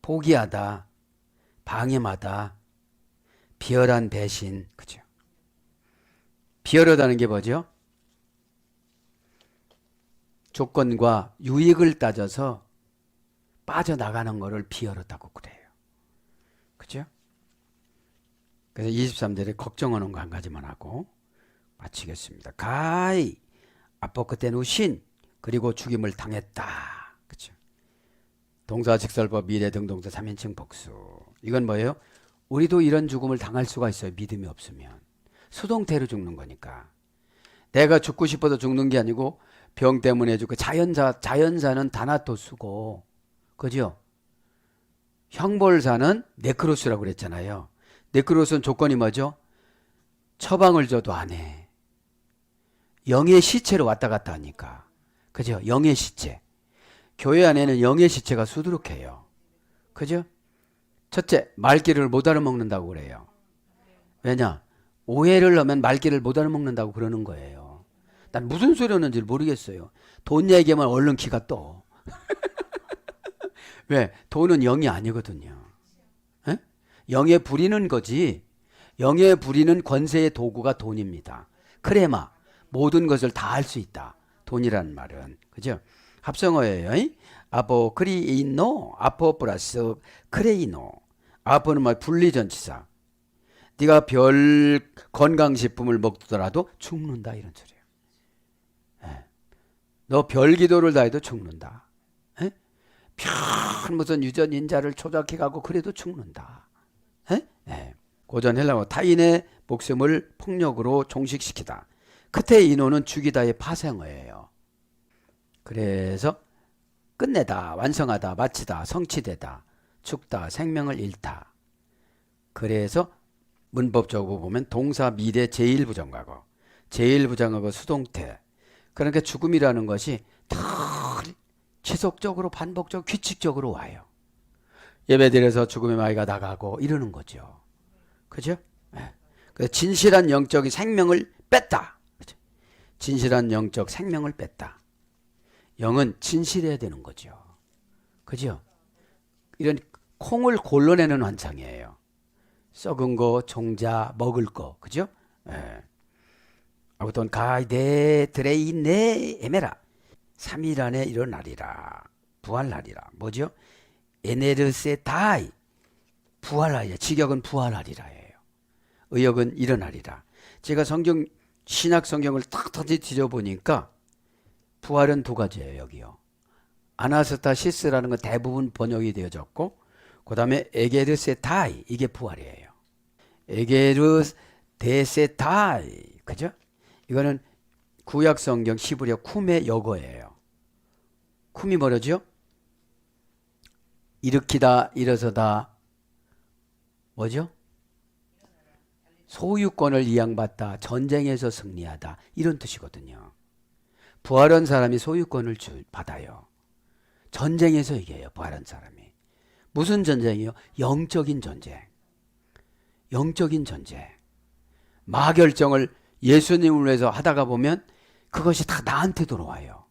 포기하다, 방임하다, 비열한 배신, 그죠? 비열하다는 게 뭐죠? 조건과 유익을 따져서 빠져나가는 거를 비열하다고 그래요. 그죠? 그래서 23절에 걱정하는 거 한 가지만 하고 마치겠습니다. 가히 아포크테누신, 그리고 죽임을 당했다. 그죠? 동사 직설법 미래 등동사 3인칭 복수. 이건 뭐예요? 우리도 이런 죽음을 당할 수가 있어요. 믿음이 없으면. 수동태로 죽는 거니까. 내가 죽고 싶어서 죽는 게 아니고 병 때문에 죽고, 자연사는 다나토스고, 그죠? 형벌사는 네크로스라고 그랬잖아요. 네크로스는 조건이 뭐죠? 처방을 줘도 안 해. 영의 시체로 왔다 갔다 하니까. 그죠? 영의 시체. 교회 안에는 영의 시체가 수두룩해요. 그죠? 첫째, 말귀를 못 알아먹는다고 그래요. 왜냐? 오해를 하면 말귀를 못 알아먹는다고 그러는 거예요. 난 무슨 소리 하는지 모르겠어요. 돈 얘기하면 얼른 기가 떠. 왜? 돈은 영이 아니거든요. 에? 영에 부리는 거지. 영에 부리는 권세의 도구가 돈입니다. 크레마, 모든 것을 다 할 수 있다. 돈이라는 말은. 그죠? 합성어예요. 아포 크리이노, 아포 플러스 크레이노. 아포는 뭐 분리전치사. 네가 별 건강식품을 먹더라도 죽는다, 이런 소리예요. 예. 너 별 기도를 다 해도 죽는다. 예? 별 무슨 유전인자를 조작해가고 그래도 죽는다. 예? 예. 고전 헬라어 타인의 목숨을 폭력으로 종식시키다. 크테이노는 죽이다의 파생어예요. 그래서 끝내다, 완성하다, 마치다, 성취되다, 죽다, 생명을 잃다. 그래서 문법적으로 보면 동사 미래 제1부정과거, 제1부정하고 수동태. 그러니까 죽음이라는 것이 늘 지속적으로 반복적으로 규칙적으로 와요. 예배드려서 죽음의 마귀가 나가고 이러는 거죠. 그죠? 네. 그래서 진실한 영적인 생명을 뺐다. 그죠? 진실한 영적 생명을 뺐다. 영은 진실해야 되는 거죠. 그죠? 이런 콩을 골라내는 환상이에요. 썩은 거, 종자, 먹을 거, 그죠? 예. 아무튼 가이데 드레이네 에메라 3일 안에 일어나리라. 부활하리라. 뭐죠? 에네르세다이 부활하리라. 직역은 부활하리라예요. 의역은 일어나리라. 제가 신약 성경을 탁 뒤져보니까 부활은 두 가지예요. 여기요. 아나스타시스라는 건 대부분 번역이 되어졌고, 그 다음에 에게르세타이, 이게 부활이에요. 에게르데세타이, 그죠? 이거는 구약 성경 히브리어 쿰의 역어예요. 쿰이 뭐라죠? 일으키다, 일어서다, 뭐죠? 소유권을 이양받다, 전쟁에서 승리하다, 이런 뜻이거든요. 부활한 사람이 소유권을 받아요. 전쟁에서 이겨요. 부활한 사람이. 무슨 전쟁이요? 영적인 전쟁. 영적인 전쟁. 마결정을 예수님을 위해서 하다가 보면 그것이 다 나한테 돌아와요.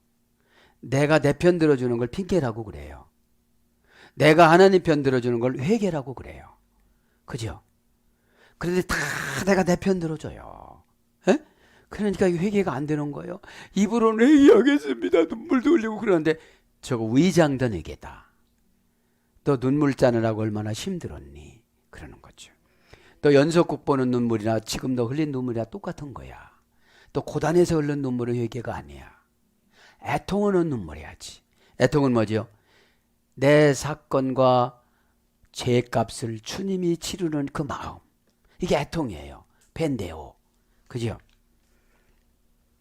내가 내 편 들어주는 걸 핑계라고 그래요. 내가 하나님 편 들어주는 걸 회개라고 그래요. 그죠? 그런데 다 내가 내 편 들어줘요. 에? 그러니까 회개가 안 되는 거예요. 입으로는 회개하겠습니다. 눈물도 흘리고 그러는데 저거 위장된 회개다. 너 눈물 짜느라고 얼마나 힘들었니? 그러는 거죠. 또 연속국 보는 눈물이나 지금 너 흘린 눈물이나 똑같은 거야. 또 고단해서 흘린 눈물은 회개가 아니야. 애통하는 눈물이야지. 애통은 뭐죠? 내 사건과 죄값을 주님이 치르는 그 마음. 이게 애통이에요. 벤데오. 그죠? 그죠?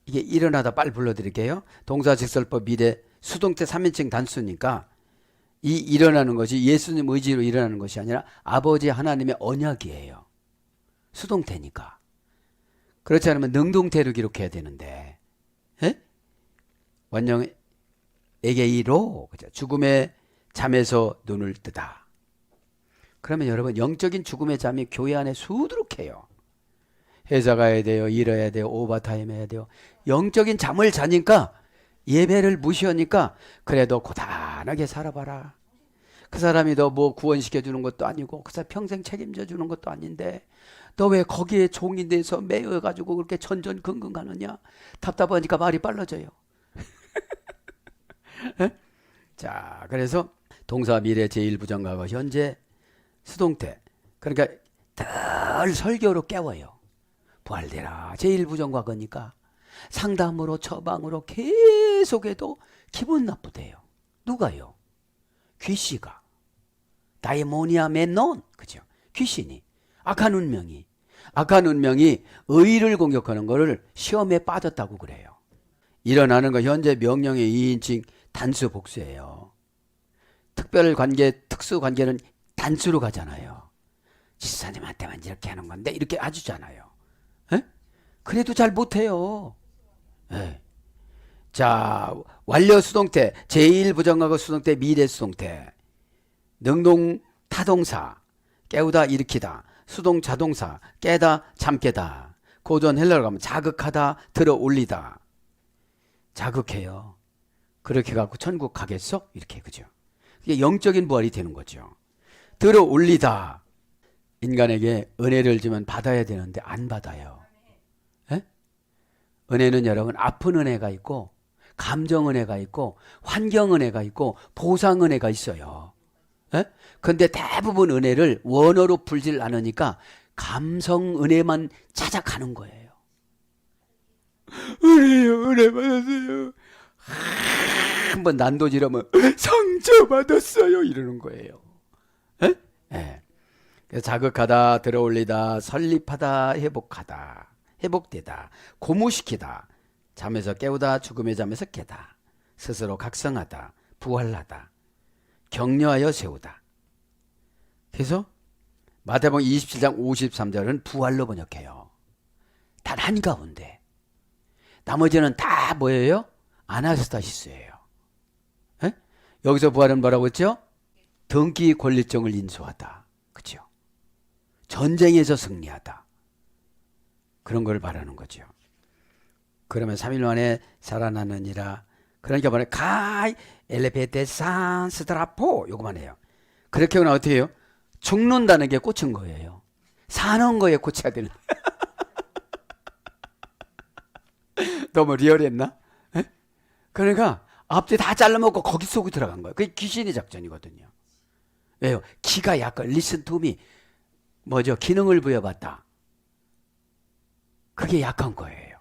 이게 일어나다 빨리 불러드릴게요. 동사직설법 미래 수동태 3인칭 단수니까 이 일어나는 것이 예수님 의지로 일어나는 것이 아니라 아버지 하나님의 언약이에요. 수동태니까. 그렇지 않으면 능동태로 기록해야 되는데, 에? 원형 에게이로 그죠? 죽음의 잠에서 눈을 뜨다. 그러면 여러분 영적인 죽음의 잠이 교회 안에 수두룩해요. 회사 가야 돼요. 일해야 돼요. 오버타임 해야 돼요. 영적인 잠을 자니까 예배를 무시하니까 그래도 고단하게 살아봐라. 그 사람이 너 뭐 구원시켜 주는 것도 아니고 그 사람 평생 책임져 주는 것도 아닌데 너 왜 거기에 종이 돼서 매여 가지고 그렇게 전전긍긍하느냐. 답답하니까 말이 빨라져요. 자, 그래서 동사 미래 제1부정과거 현재 수동태. 그러니까 늘 설교로 깨워요. 부활되라. 제1부정과거니까 상담으로 처방으로 계속해도 기분 나쁘대요. 누가요? 귀씨가. 다이모니아 맨논. 그죠? 귀신이. 악한 운명이. 악한 운명이 의를 공격하는 거를 시험에 빠졌다고 그래요. 일어나는 거 현재 명령의 2인칭 단수 복수예요. 특별 관계, 특수 관계는 단수로 가잖아요. 지사님한테만 이렇게 하는 건데 이렇게 해주잖아요. 에? 그래도 잘 못해요. 에. 자, 완료 수동태, 제1부정과거 수동태, 미래 수동태, 능동 타동사, 깨우다 일으키다, 수동 자동사, 깨다 잠깨다, 고전 헬라로 가면 자극하다, 들어 올리다. 자극해요. 그렇게 갖고 천국 가겠어? 이렇게, 그죠? 이게 영적인 부활이 되는 거죠. 들어 올리다. 인간에게 은혜를 주면 받아야 되는데 안 받아요. 에? 은혜는 여러분 아픈 은혜가 있고 감정 은혜가 있고 환경 은혜가 있고 보상 은혜가 있어요. 그런데 대부분 은혜를 원어로 풀질 않으니까 감성 은혜만 찾아가는 거예요. 은혜요, 은혜 받았어요. 한번 난도질하면 상처받았어요 이러는 거예요. 네. 자극하다, 들어올리다, 설립하다, 회복하다, 회복되다, 고무시키다, 잠에서 깨우다, 죽음의 잠에서 깨다, 스스로 각성하다, 부활하다, 격려하여 세우다. 그래서 마태복음 27장 53절은 부활로 번역해요. 단 한가운데. 나머지는 다 뭐예요? 아나스타시스예요. 에? 여기서 부활은 뭐라고 했죠? 등기 권리증을 인수하다. 그렇죠? 전쟁에서 승리하다. 그런 걸 말하는 거죠. 그러면 3일 만에 살아나느니라. 그러니까 뭐냐? 가이 엘레베테 산 스트라포 요거만 해요. 그렇게 하면 어떻게 해요? 죽는다는 게 꽂힌 거예요. 사는 거에 꽂혀야 되는. 너무 리얼했나? 에? 그러니까 앞뒤 다 잘라먹고 거기 속에 들어간 거예요. 그게 귀신의 작전이거든요. 왜요? 기가 약간 listen to me 뭐죠? 기능을 부여받다. 그게 약한 거예요.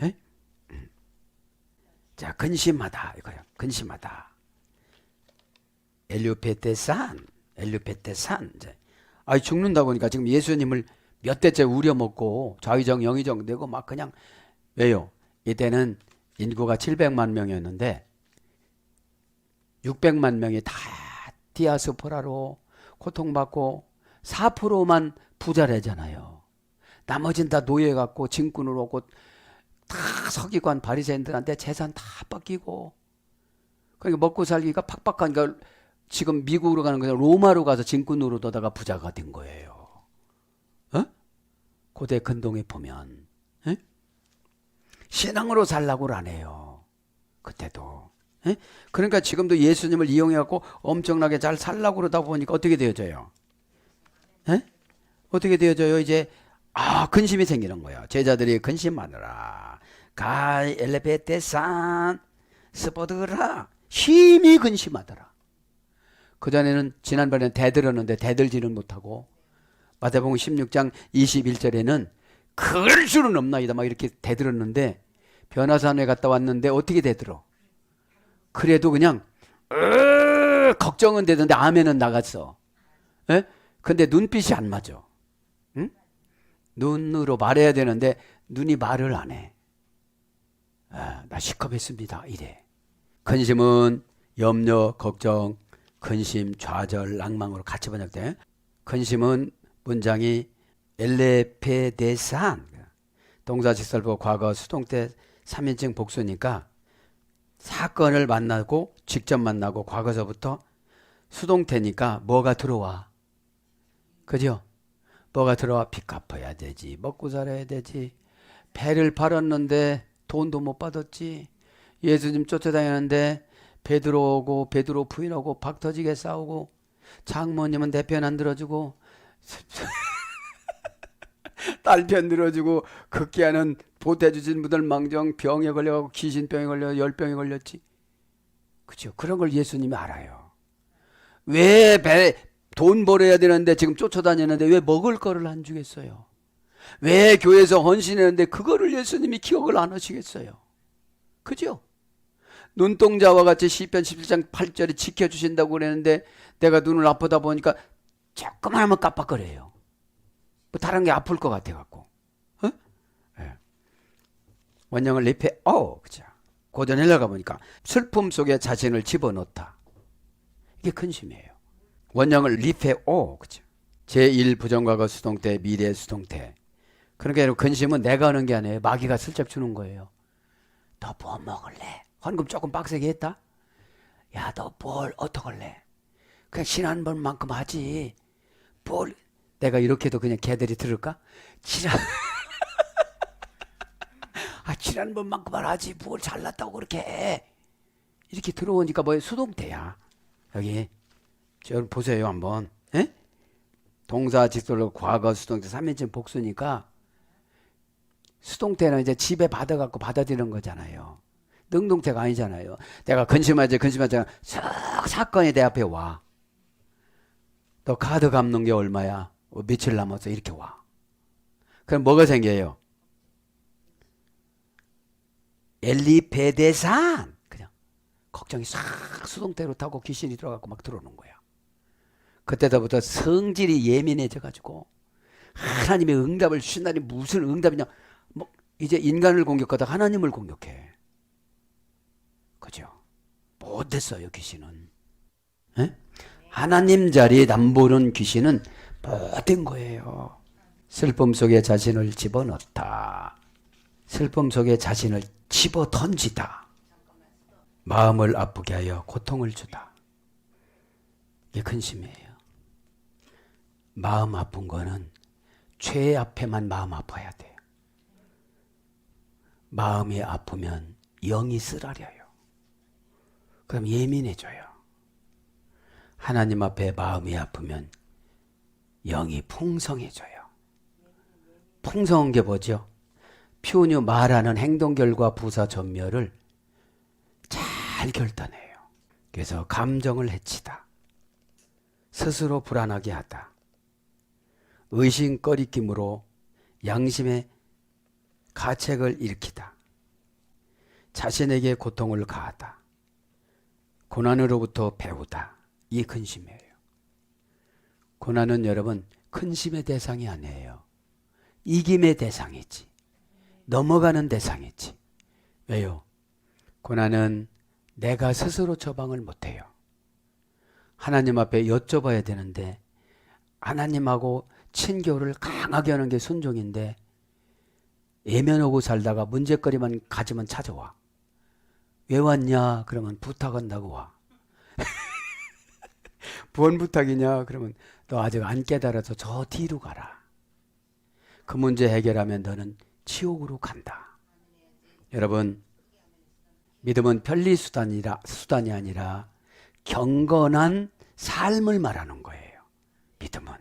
에? 자, 근심하다 이거요. 근심하다. 엘류페테산. 아, 죽는다고 하니까 지금 예수님을 몇 대째 우려먹고 좌의정 영의정 되고 막 그냥 왜요? 이때는 인구가 700만 명이었는데 600만 명이 다 디아스포라로 고통받고 4%만 부자래잖아요. 나머지는 다 노예갖고 진군으로 오고 다 서기관 바리새인들한테 재산 다 뺏기고 그러니까 먹고 살기가 팍팍하니까 지금 미국으로 가는 거냐 로마로 가서 진군으로 도다가 부자가 된 거예요. 어? 고대 근동에 보면 에? 신앙으로 살라고를 안 해요. 그때도. 에? 그러니까 지금도 예수님을 이용해갖고 엄청나게 잘 살라고 그러다 보니까 어떻게 되어져요? 에? 어떻게 되어져요? 이제 근심이 생기는 거예요. 제자들이 근심하느라 가이 엘레베테산 스포드라 힘이 근심하더라. 그전에는 지난번에는 대들었는데 대들지는 못하고 마태복음 16장 21절에는 그럴 수는 없나이다 막 이렇게 대들었는데 변화산에 갔다 왔는데 어떻게 대들어? 그래도 그냥 걱정은 되던데 아멘은 나갔어. 에? 근데 눈빛이 안 맞아. 응? 눈으로 말해야 되는데 눈이 말을 안 해. 아, 나 시겁했습니다. 이래. 근심은 염려, 걱정, 근심, 좌절, 낭망으로 같이 번역돼. 근심은 문장이 엘레페데산, 동사직설보 과거 수동태 3인칭 복수니까 사건을 만나고 직접 만나고 과거서부터 수동태니까 뭐가 들어와. 그죠? 뭐가 들어와? 빚 갚아야 되지. 먹고 살아야 되지. 배를 팔았는데 돈도 못 받았지. 예수님 쫓아다니는데 베드로 오고 베드로 부인하고 박 터지게 싸우고 장모님은 내 편 안 들어주고 딸 편 들어주고 극기하는 보태주신 분들 망정 병에 걸려가고 귀신병에 걸려 열병에 걸렸지. 그죠? 그런 걸 예수님이 알아요. 왜 돈 벌어야 되는데 지금 쫓아다니는데 왜 먹을 거를 안 주겠어요? 왜 교회에서 헌신했는데 그거를 예수님이 기억을 안 하시겠어요? 그죠? 눈동자와 같이 시편 17장 8절에 지켜주신다고 그랬는데 내가 눈을 아프다 보니까 조금만 하면 깜빡거려요. 뭐 다른 게 아플 것 같아갖고. 어? 네. 원형을 리페, 그죠? 고전 헬라가 보니까 슬픔 속에 자신을 집어넣다. 이게 근심이에요. 원형을 리페오, 그죠? 제1 부정과거 수동태, 미래 수동태. 그러니까 근심은 내가 하는 게 아니에요. 마귀가 슬쩍 주는 거예요. 너 뭐 먹을래? 헌금 조금 빡세게 했다? 야, 너 뭘 어떡할래? 그냥 지난 번만큼 하지. 뭘 내가 이렇게 해도 그냥 걔들이 들을까? 지난 번만큼만 하지. 뭘 잘났다고 그렇게 해. 이렇게 들어오니까 뭐예요? 수동태야. 여기 여러분 보세요 한번. 에? 동사 직설로 과거 수동태 3인칭 복수니까 수동태는 이제 집에 받아갖고 받아들이는 거잖아요. 능동태가 아니잖아요. 내가 근심하지 사건이 내 앞에 와. 너 카드 갚는 게 얼마야? 며칠 남았어. 이렇게 와. 그럼 뭐가 생겨요? 엘리베데산. 그냥 걱정이 싹 수동태로 타고 귀신이 들어가고 막 들어오는 거야. 그때부터 성질이 예민해져가지고 하나님의 응답을 주신다니 무슨 응답이냐. 뭐 이제 인간을 공격하다 하나님을 공격해. 그죠? 못됐어요 귀신은. 에? 하나님 자리에 남보는 귀신은 못된 거예요. 슬픔 속에 자신을 집어넣다. 슬픔 속에 자신을 집어 던지다. 마음을 아프게 하여 고통을 주다. 이게 근심이에요. 마음 아픈 거는 죄 앞에만 마음 아파야 돼요. 마음이 아프면 영이 쓰라려요. 그럼 예민해져요. 하나님 앞에 마음이 아프면 영이 풍성해져요. 풍성한 게 뭐죠? 표현유 말하는 행동 결과 부사 전멸을 잘 결단해요. 그래서 감정을 해치다. 스스로 불안하게 하다. 의심거리낌으로 양심의 가책을 일으키다. 자신에게 고통을 가하다. 고난으로부터 배우다. 이 근심이에요. 고난은 여러분 근심의 대상이 아니에요. 이김의 대상이지. 넘어가는 대상이지. 왜요? 고난은 내가 스스로 처방을 못해요. 하나님 앞에 여쭤봐야 되는데 하나님하고 친교를 강하게 하는 게 순종인데 예면하고 살다가 문제거리만 가지면 찾아와. 왜 왔냐? 그러면 부탁한다고 와. 뭔 부탁이냐? 그러면 너 아직 안 깨달아서 저 뒤로 가라. 그 문제 해결하면 너는 지옥으로 간다. 여러분, 믿음은 편리수단이 아니라 경건한 삶을 말하는 거예요. 믿음은.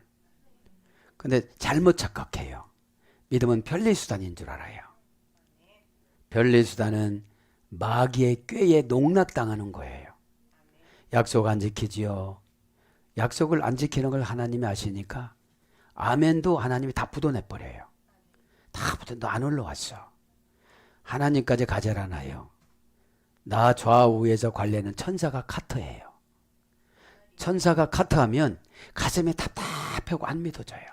근데 잘못 착각해요. 믿음은 편리수단인 줄 알아요. 편리수단은 마귀의 꾀에 농락당하는 거예요. 약속 안 지키지요. 약속을 안 지키는 걸 하나님이 아시니까 아멘도 하나님이 다 묻어내버려요. 다 너 안 올라왔어. 하나님까지 가져라나요. 나 좌우에서 관리하는 천사가 카트예요. 천사가 카트하면 가슴에 답답하고 안 믿어져요.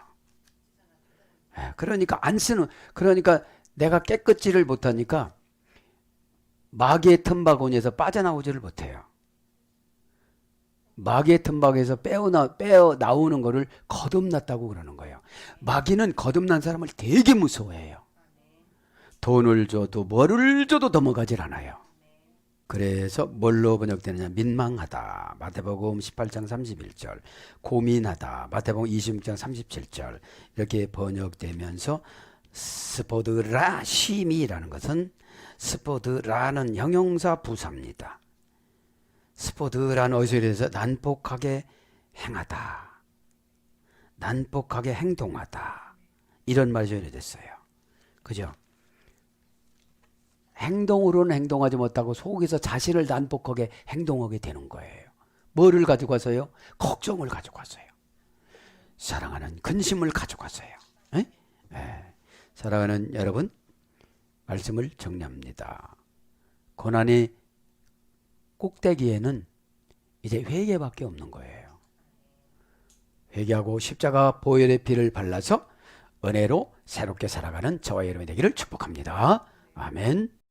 그러니까 안 쓰는, 그러니까 내가 깨끗지를 못하니까 마귀의 틈바구니에서 빠져나오지를 못해요. 마귀의 틈바구니에서 빼어 나오는 거를 거듭났다고 그러는 거예요. 마귀는 거듭난 사람을 되게 무서워해요. 돈을 줘도 뭐를 줘도 넘어가질 않아요. 그래서 뭘로 번역되느냐? 민망하다. 마태복음 18장 31절. 고민하다. 마태복음 26장 37절. 이렇게 번역되면서 스포드라 심이라는 것은 스포드라는 형용사 부사입니다. 스포드라는 어디서 이래서 난폭하게 행하다. 난폭하게 행동하다. 이런 말이 전해졌어요. 그죠? 행동으로는 행동하지 못하고 속에서 자신을 난폭하게 행동하게 되는 거예요. 뭐를 가지고 와서요? 걱정을 가지고 와서요. 사랑하는 근심을 가지고 와서요. 사랑하는 여러분, 말씀을 정리합니다. 고난의 꼭대기에는 이제 회개밖에 없는 거예요. 회개하고 십자가 보혈의 피를 발라서 은혜로 새롭게 살아가는 저와 여러분이 되기를 축복합니다. 아멘.